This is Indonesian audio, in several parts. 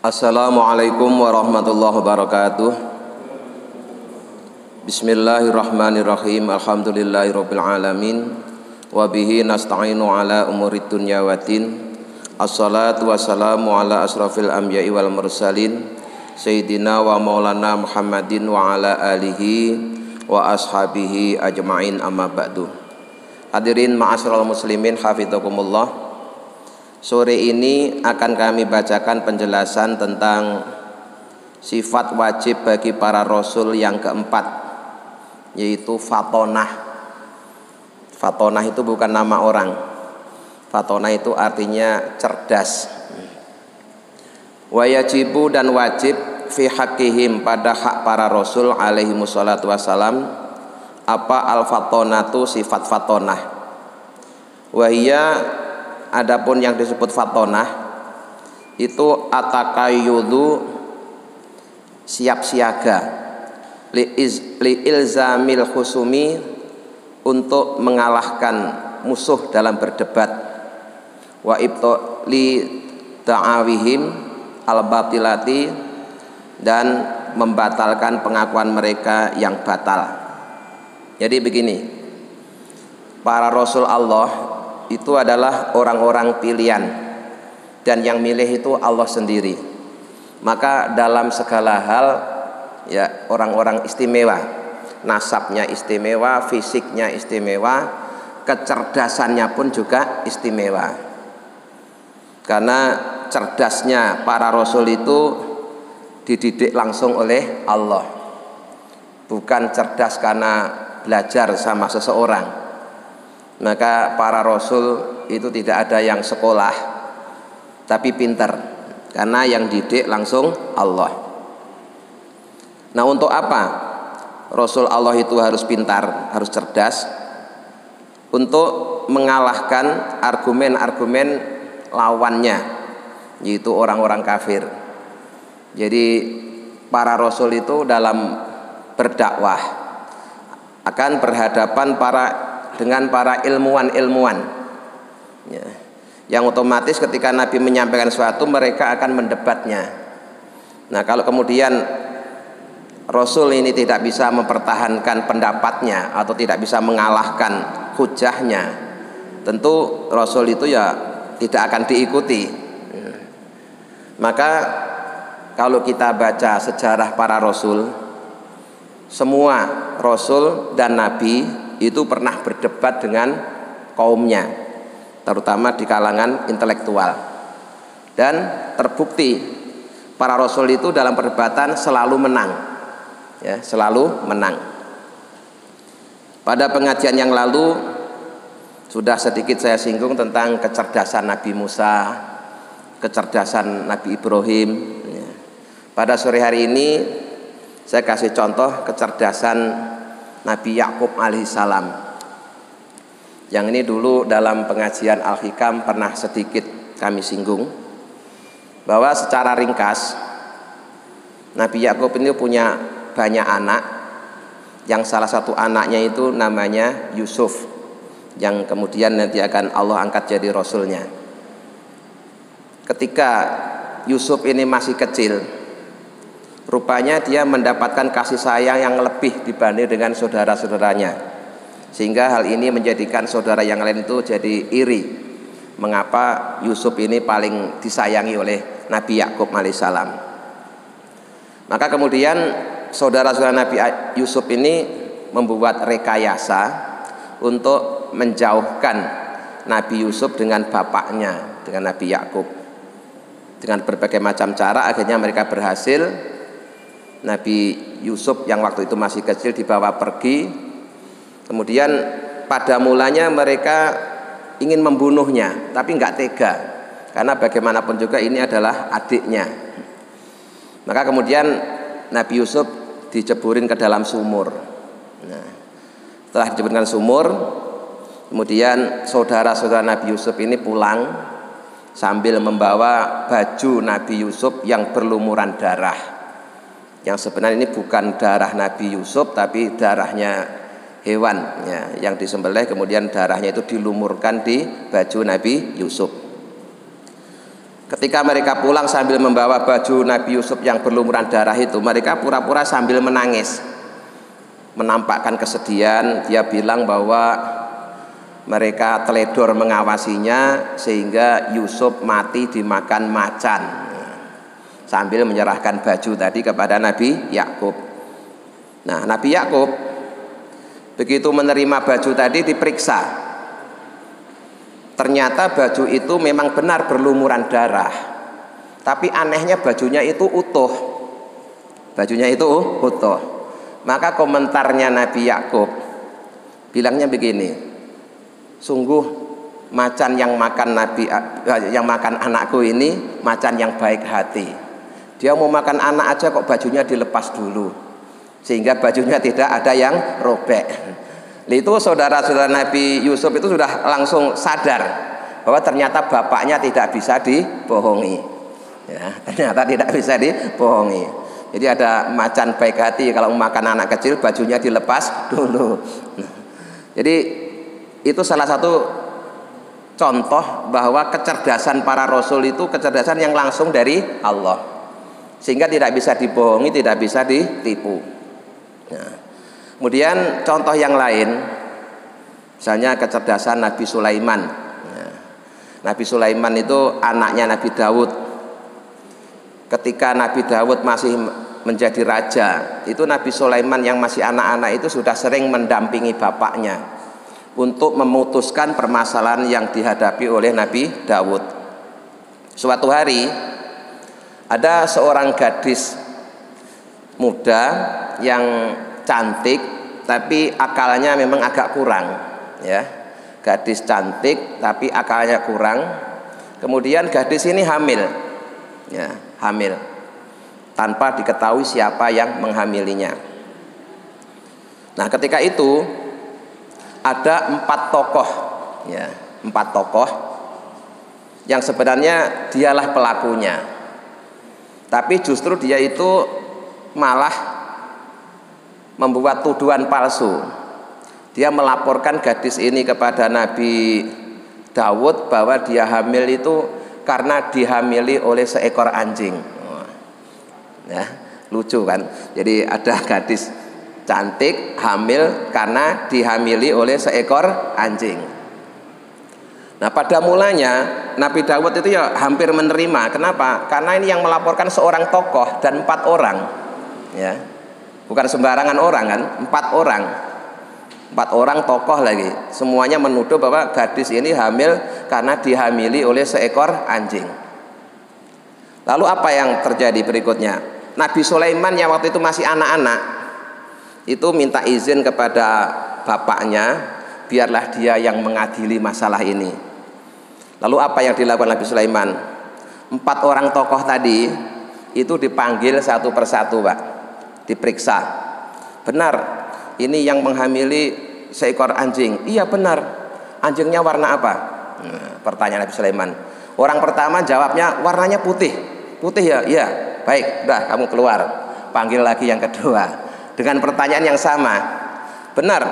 Assalamualaikum warahmatullahi wabarakatuh. Bismillahirrahmanirrahim. Alhamdulillahirabbil alamin. Wa bihi nasta'inu ala umurid dunya waddin. Assalatu wassalamu ala asrafil anbiya'i wal mursalin Sayyidina wa maulana Muhammadin wa ala alihi wa ashabihi ajma'in, amma ba'du. Hadirin ma'asyiral muslimin hafizakumullah. Sore ini akan kami bacakan penjelasan tentang sifat wajib bagi para rasul yang keempat, yaitu fatonah. Fatonah itu bukan nama orang. Fatonah itu artinya cerdas. Wayajibu dan wajib fi haqqihim pada hak para rasul alaihi wassalatu wassalam apa al-fatonatu sifat fatonah. Wahia adapun yang disebut fatonah itu atakayyudu siap siaga li ilzamil khusumi untuk mengalahkan musuh dalam berdebat wa ibtali ta'awihim al-batilati dan membatalkan pengakuan mereka yang batal. Jadi begini, para rasul Allah itu adalah orang-orang pilihan, dan yang milih itu Allah sendiri. Maka dalam segala hal ya orang-orang istimewa, nasabnya istimewa, fisiknya istimewa, kecerdasannya pun juga istimewa. Karena cerdasnya para rasul itu dididik langsung oleh Allah, bukan cerdas karena belajar sama seseorang. Maka para rasul itu tidak ada yang sekolah tapi pintar, karena yang didik langsung Allah. Nah, untuk apa rasul Allah itu harus pintar, harus cerdas? Untuk mengalahkan argumen-argumen lawannya, yaitu orang-orang kafir. Jadi para rasul itu dalam berdakwah akan berhadapan dengan para ilmuwan ya, yang otomatis ketika Nabi menyampaikan sesuatu mereka akan mendebatnya. Nah, kalau kemudian Rasul ini tidak bisa mempertahankan pendapatnya atau tidak bisa mengalahkan hujahnya, tentu Rasul itu ya tidak akan diikuti. Maka kalau kita baca sejarah para Rasul, semua Rasul dan Nabi itu pernah berdebat dengan kaumnya, terutama di kalangan intelektual, dan terbukti para rasul itu dalam perdebatan selalu menang, ya, selalu menang. Pada pengajian yang lalu sudah sedikit saya singgung tentang kecerdasan Nabi Musa, kecerdasan Nabi Ibrahim, ya. Pada sore hari ini saya kasih contoh kecerdasan Nabi Yakub alaihissalam. Yang ini dulu dalam pengajian Al-Hikam pernah sedikit kami singgung, bahwa secara ringkas Nabi Yakub ini punya banyak anak, yang salah satu anaknya itu namanya Yusuf, yang kemudian nanti akan Allah angkat jadi rasulnya. Ketika Yusuf ini masih kecil, rupanya dia mendapatkan kasih sayang yang lebih dibanding dengan saudara-saudaranya, sehingga hal ini menjadikan saudara yang lain itu jadi iri. Mengapa Yusuf ini paling disayangi oleh Nabi Yakub alaihissalam? Maka kemudian saudara-saudara Nabi Yusuf ini membuat rekayasa untuk menjauhkan Nabi Yusuf dengan bapaknya, dengan Nabi Yakub. Dengan berbagai macam cara akhirnya mereka berhasil. Nabi Yusuf yang waktu itu masih kecil dibawa pergi. Kemudian pada mulanya mereka ingin membunuhnya, tapi nggak tega, karena bagaimanapun juga ini adalah adiknya. Maka kemudian Nabi Yusuf diceburin ke dalam sumur. Nah, setelah diceburin ke sumur, kemudian saudara-saudara Nabi Yusuf ini pulang sambil membawa baju Nabi Yusuf yang berlumuran darah. Yang sebenarnya ini bukan darah Nabi Yusuf, tapi darahnya hewan ya, yang disembelih, kemudian darahnya itu dilumurkan di baju Nabi Yusuf. Ketika mereka pulang sambil membawa baju Nabi Yusuf yang berlumuran darah itu, mereka pura-pura sambil menangis, menampakkan kesedihan. Dia bilang bahwa mereka teledor mengawasinya sehingga Yusuf mati dimakan macan, sambil menyerahkan baju tadi kepada Nabi Yakub. Nah, Nabi Yakub begitu menerima baju tadi diperiksa. Ternyata baju itu memang benar berlumuran darah, tapi anehnya bajunya itu utuh. Bajunya itu utuh. Maka komentarnya Nabi Yakub bilangnya begini, sungguh macan yang makan anakku ini macan yang baik hati. Dia mau makan anak aja kok bajunya dilepas dulu, sehingga bajunya tidak ada yang robek. Itu saudara-saudara Nabi Yusuf itu sudah langsung sadar bahwa ternyata bapaknya tidak bisa dibohongi, ya, ternyata tidak bisa dibohongi. Jadi ada macan baik hati, kalau makan anak kecil bajunya dilepas dulu. Jadi itu salah satu contoh bahwa kecerdasan para rasul itu kecerdasan yang langsung dari Allah, sehingga tidak bisa dibohongi, tidak bisa ditipu. Nah, kemudian contoh yang lain, misalnya kecerdasan Nabi Sulaiman. Nabi Sulaiman itu anaknya Nabi Daud. Ketika Nabi Daud masih menjadi raja, itu Nabi Sulaiman yang masih anak-anak itu sudah sering mendampingi bapaknya untuk memutuskan permasalahan yang dihadapi oleh Nabi Daud. Suatu hari ada seorang gadis muda yang cantik, tapi akalnya memang agak kurang, ya. Gadis cantik tapi akalnya kurang. Kemudian gadis ini hamil, ya, hamil tanpa diketahui siapa yang menghamilinya. Nah, ketika itu ada 4 tokoh, ya, 4 tokoh yang sebenarnya dialah pelakunya, tapi justru dia itu malah membuat tuduhan palsu. Dia melaporkan gadis ini kepada Nabi Daud bahwa dia hamil itu karena dihamili oleh seekor anjing. Ya, lucu kan? Jadi ada gadis cantik hamil karena dihamili oleh seekor anjing. Nah, pada mulanya Nabi Daud itu ya hampir menerima. Kenapa? Karena ini yang melaporkan seorang tokoh dan 4 orang, ya. Bukan sembarangan orang kan, 4 orang. 4 orang tokoh lagi. Semuanya menuduh bahwa gadis ini hamil karena dihamili oleh seekor anjing. Lalu apa yang terjadi berikutnya? Nabi Sulaiman yang waktu itu masih anak-anak itu minta izin kepada bapaknya, biarlah dia yang mengadili masalah ini. Lalu apa yang dilakukan Nabi Sulaiman? 4 orang tokoh tadi itu dipanggil satu persatu, Pak. Diperiksa. Benar, ini yang menghamili seekor anjing. Iya benar. Anjingnya warna apa? Nah, pertanyaan Nabi Sulaiman. Orang pertama jawabnya warnanya putih. Putih ya? Iya. Baik, udah kamu keluar. Panggil lagi yang kedua dengan pertanyaan yang sama. Benar,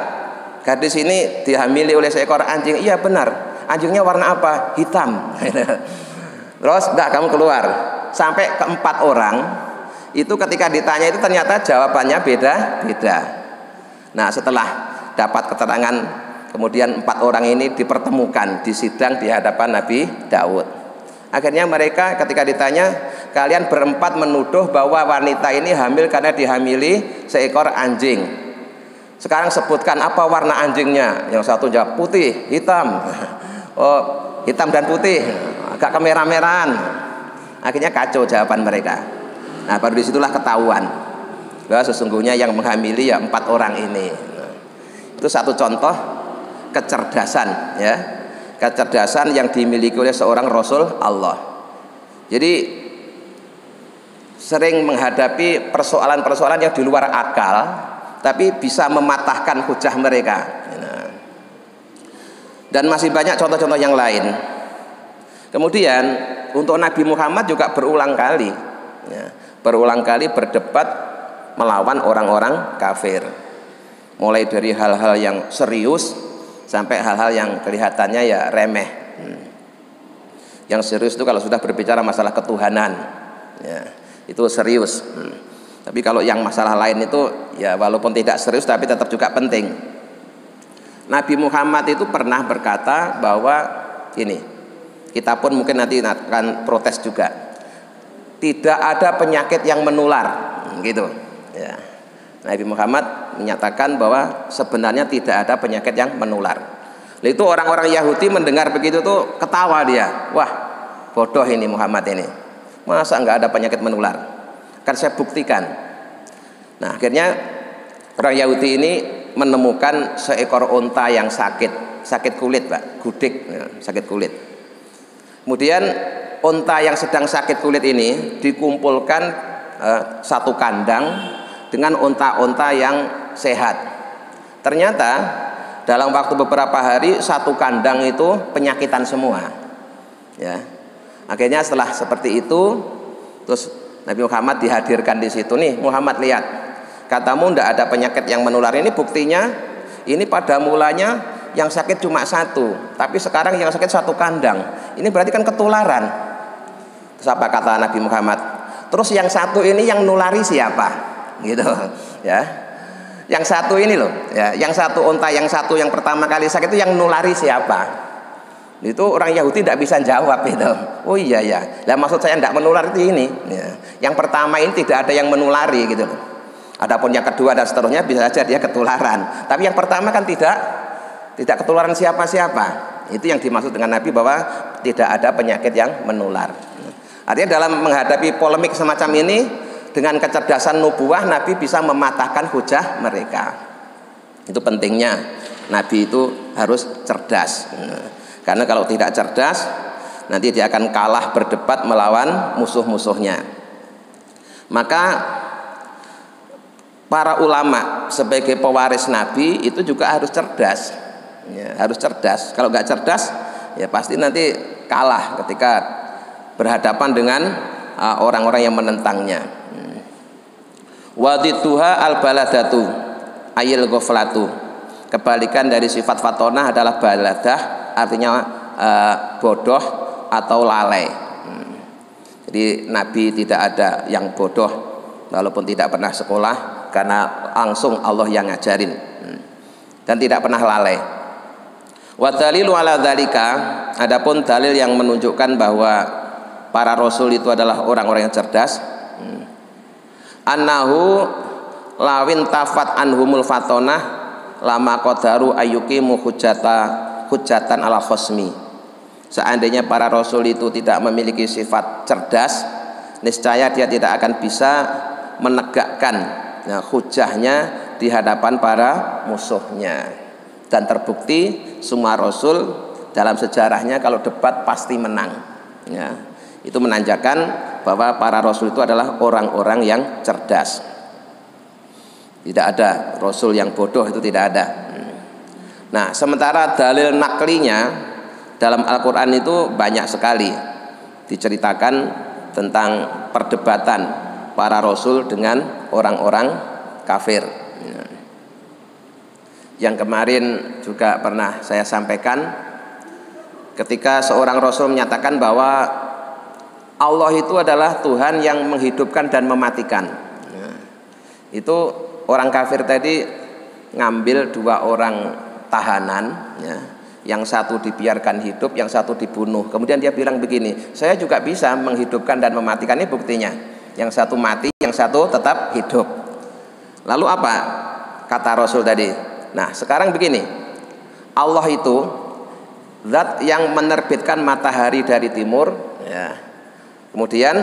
gadis ini dihamili oleh seekor anjing. Iya benar. Anjingnya warna apa? Hitam. Terus udah kamu keluar. Sampai ke-4 orang itu ketika ditanya itu ternyata jawabannya beda-beda. Nah, setelah dapat keterangan, kemudian 4 orang ini dipertemukan di sidang di hadapan Nabi Daud. Akhirnya mereka ketika ditanya, kalian berempat menuduh bahwa wanita ini hamil karena dihamili seekor anjing. Sekarang sebutkan apa warna anjingnya. Yang satu jawab putih, hitam. Oh, hitam dan putih, agak kemerah-merahan. Akhirnya kacau jawaban mereka. Nah, baru disitulah ketahuan bahwa sesungguhnya yang menghamili ya 4 orang ini. Nah, itu satu contoh kecerdasan, ya, kecerdasan yang dimiliki oleh seorang Rasul Allah. Jadi sering menghadapi persoalan-persoalan yang di luar akal, tapi bisa mematahkan hujah mereka. Nah, dan masih banyak contoh-contoh yang lain. Kemudian untuk Nabi Muhammad juga berulang kali, ya, berulang kali berdebat melawan orang-orang kafir, mulai dari hal-hal yang serius sampai hal-hal yang kelihatannya ya remeh. Yang serius itu kalau sudah berbicara masalah ketuhanan, ya, itu serius. Tapi kalau yang masalah lain itu ya walaupun tidak serius tapi tetap juga penting. Nabi Muhammad itu pernah berkata bahwa ini, kita pun mungkin nanti akan protes juga, tidak ada penyakit yang menular, gitu. Ya. Nabi Muhammad menyatakan bahwa sebenarnya tidak ada penyakit yang menular. Lalu itu orang-orang Yahudi mendengar begitu tuh ketawa dia, wah bodoh ini Muhammad ini, masa nggak ada penyakit menular? Kan saya buktikan. Nah akhirnya orang Yahudi ini menemukan seekor unta yang sakit kulit, Pak, gudik, ya, sakit kulit. Kemudian unta yang sedang sakit kulit ini dikumpulkan satu kandang dengan unta-unta yang sehat. Ternyata dalam waktu beberapa hari satu kandang itu penyakitan semua. Ya. Akhirnya setelah seperti itu, terus Nabi Muhammad dihadirkan di situ. Nih Muhammad, lihat, katamu tidak ada penyakit yang menular, ini buktinya. Ini pada mulanya yang sakit cuma satu, tapi sekarang yang sakit satu kandang. Ini berarti kan ketularan. Terus apa kata Nabi Muhammad? Terus yang satu ini yang nulari siapa? Gitu ya. Yang satu ini loh ya, yang satu unta yang satu yang pertama kali sakit itu yang nulari siapa? Itu orang Yahudi tidak bisa jawab itu. Oh iya ya, lah maksud saya tidak menular itu ini ya. Yang pertama ini tidak ada yang menulari gitu loh. Adapun yang kedua dan seterusnya bisa saja dia ketularan, tapi yang pertama kan tidak ketularan siapa-siapa. Itu yang dimaksud dengan Nabi bahwa tidak ada penyakit yang menular. Artinya dalam menghadapi polemik semacam ini, dengan kecerdasan nubuah Nabi bisa mematahkan hujah mereka. Itu pentingnya Nabi itu harus cerdas. Karena kalau tidak cerdas, nanti dia akan kalah berdebat melawan musuh-musuhnya. Maka para ulama sebagai pewaris Nabi itu juga harus cerdas. Ya, harus cerdas. Kalau nggak cerdas, ya pasti nanti kalah ketika berhadapan dengan orang-orang yang menentangnya. Wadituha al-baladatu ayil ghaflatu. Kebalikan dari sifat fatonah adalah baladah, artinya bodoh atau lalai. Jadi Nabi tidak ada yang bodoh walaupun tidak pernah sekolah, karena langsung Allah yang ngajarin, dan tidak pernah lalai. Wa dalilu ala dzalika, adapun dalil yang menunjukkan bahwa para rasul itu adalah orang-orang yang cerdas, annahu lawin tafat anhumul fatonah lama qadaru ayyuqimu hujjatan ala khosmi. Seandainya para rasul itu tidak memiliki sifat cerdas, niscaya dia tidak akan bisa menegakkan hujahnya di hadapan para musuhnya. Dan terbukti semua rasul dalam sejarahnya kalau debat pasti menang. Ya, itu menandakan bahwa para rasul itu adalah orang-orang yang cerdas. Tidak ada rasul yang bodoh, itu tidak ada. Nah, sementara dalil naklinya dalam Al-Quran itu banyak sekali diceritakan tentang perdebatan para rasul dengan orang-orang kafir. Yang kemarin juga pernah saya sampaikan, ketika seorang rasul menyatakan bahwa Allah itu adalah Tuhan yang menghidupkan dan mematikan. Itu orang kafir tadi ngambil dua orang tahanan, ya, yang satu dibiarkan hidup, yang satu dibunuh. Kemudian dia bilang begini, saya juga bisa menghidupkan dan mematikan. Ini buktinya, yang satu mati, yang satu tetap hidup. Lalu apa kata Rasul tadi? Nah sekarang begini, Allah itu zat yang menerbitkan matahari dari timur, ya, kemudian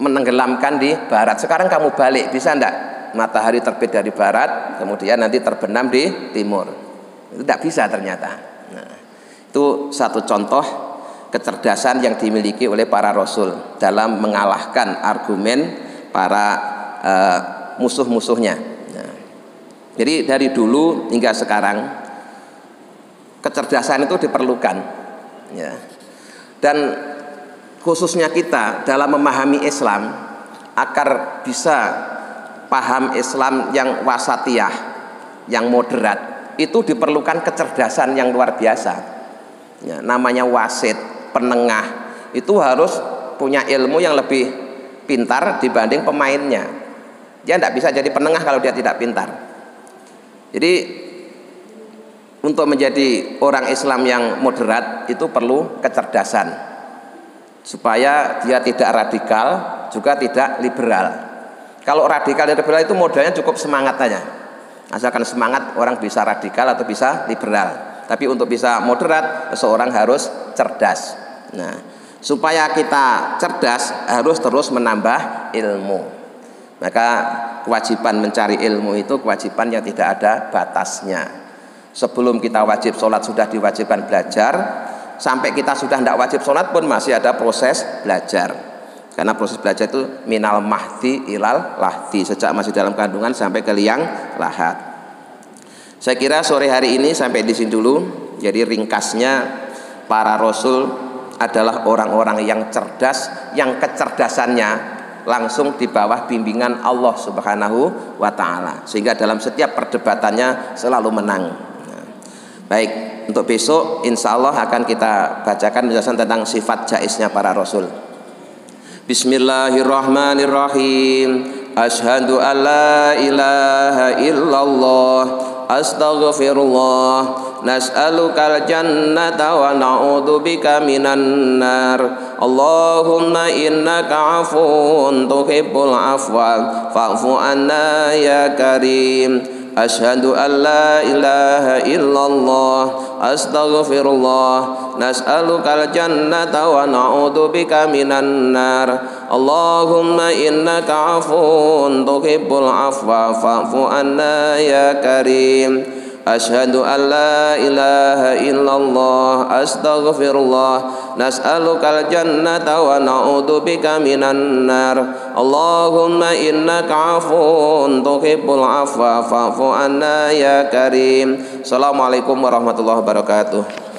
menenggelamkan di barat. Sekarang kamu balik, bisa enggak? Matahari terbit dari barat, kemudian nanti terbenam di timur. Itu tidak bisa ternyata. Nah, itu satu contoh kecerdasan yang dimiliki oleh para rasul dalam mengalahkan argumen para musuh-musuhnya. Nah, jadi dari dulu hingga sekarang kecerdasan itu diperlukan, ya. Dan khususnya kita dalam memahami Islam, agar bisa paham Islam yang wasatiyah, yang moderat, itu diperlukan kecerdasan yang luar biasa. Ya, namanya wasit, penengah, itu harus punya ilmu yang lebih pintar dibanding pemainnya. Dia tidak bisa jadi penengah kalau dia tidak pintar. Jadi untuk menjadi orang Islam yang moderat itu perlu kecerdasan, supaya dia tidak radikal juga tidak liberal. Kalau radikal dan liberal itu modalnya cukup semangat saja. Asalkan semangat, orang bisa radikal atau bisa liberal. Tapi untuk bisa moderat, seseorang harus cerdas. Nah, supaya kita cerdas harus terus menambah ilmu. Maka kewajiban mencari ilmu itu kewajiban yang tidak ada batasnya. Sebelum kita wajib sholat sudah diwajibkan belajar, sampai kita sudah tidak wajib sholat pun masih ada proses belajar. Karena proses belajar itu minal mahdi ilal lahdi, sejak masih dalam kandungan sampai ke liang lahat. Saya kira sore hari ini sampai di sini dulu. Jadi ringkasnya, para rasul adalah orang-orang yang cerdas, yang kecerdasannya langsung di bawah bimbingan Allah Subhanahu wa ta'ala, sehingga dalam setiap perdebatannya selalu menang. Baik, untuk besok insya Allah akan kita bacakan penjelasan tentang sifat jaiznya para rasul. Bismillahirrahmanirrahim. Asyhadu an la ilaha illallah, astaghfirullah, nas'alukal jannata wa na'udzubika minan nar. Allahumma innaka afuwun tuhibbul afwa fa'fu anna ya karim. Asyhadu an la ilaha illallah, astaghfirullah, nas'alukal jannata wa na'udzubika minan nar. Allahumma innaka afuwun tuhibbul afwa fa'fu anna ya karim. Asyhadu an la ilaha illallah, astaghfirullah, nas'alukal jannata wa na'udzubika minan nar. Allahumma innaka afuwun tuhibbul afwa fa'fu anna ya karim. Assalamualaikum warahmatullahi wabarakatuh.